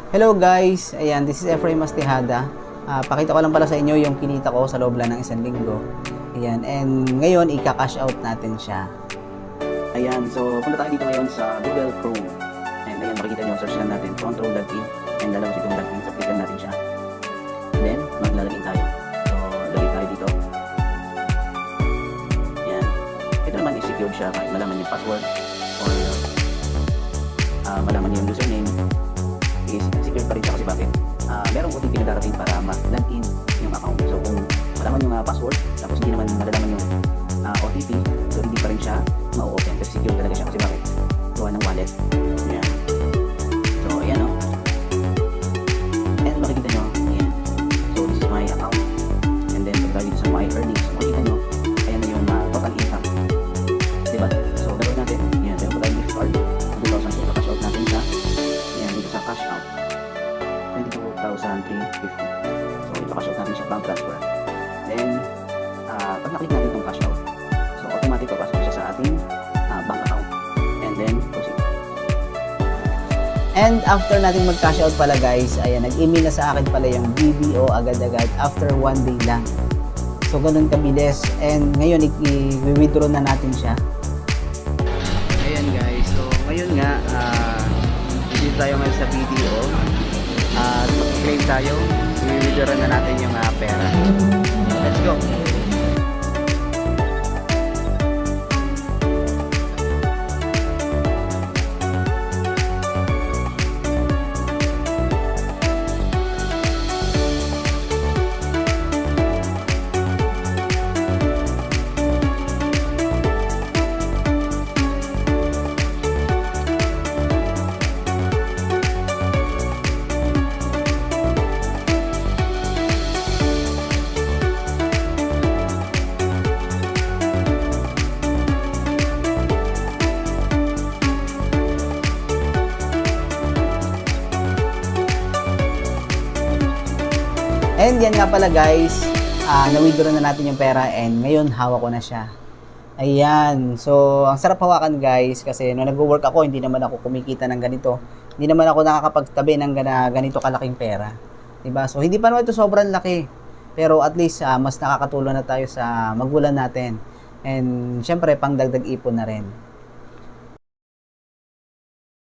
Hello guys, ayan, this is Efraim Mastihada. Pakita ko lang pala sa inyo yung kinita ko sa loob lang ng isang linggo. Ayan, and ngayon ika-cash out natin siya. Ayan, so punta tayo dito ngayon sa Google Chrome. And ayan, makikita nyo, search lang natin, control login. And lalabas itong login, so click lang natin siya. Then, maglalagin tayo. So, lagay tayo dito. Ayan. Ito naman is secured siya, kahit malaman yung password or malaman yung username. Is secure pa rin siya kasi bakit? Merong OTP na darating para ma-login yung account. So kung malaman yung password, tapos hindi naman malalaman yung OTP, so hindi pa rin siya ma-open kasi secure talaga siya kasi bakit? Gawa ng wallet. Ayan. So ayan o. And makikita nyo, ayan. So this is my account. And then pag dito sa my earnings, makikita nyo, ayan na yung total income. Diba? So gagawin natin, ayan, meron pa tayong gift card. 2,000 so cash out natin siya. Ayan, dito sa cash out 22,350. So ito-cash out natin siya bank transfer. Then pag naklik natin itong cash out, so automatic papasok siya sa ating bank account. And then proceed. And after natin mag-cash out pala guys, ayan, nag-email na sa akin pala yung BDO agad-agad after 1 day lang. So ganun kabilis. And ngayon i-withdraw na natin siya. Ayan guys, so ngayon nga dito tayo ngayon sa BDO at mag-claim tayo, i-withdraw na natin yung pera. Let's go! And yan nga pala guys, na-withdraw na natin yung pera and ngayon hawak ko na siya. Ayan, so ang sarap hawakan guys kasi nung nag-work ako, hindi naman ako kumikita ng ganito. Hindi naman ako nakakapagtabi ng ganito kalaking pera. Diba? So hindi pa naman ito sobrang laki. Pero at least mas nakakatulong na tayo sa magulang natin. And syempre pang dagdag ipon na rin.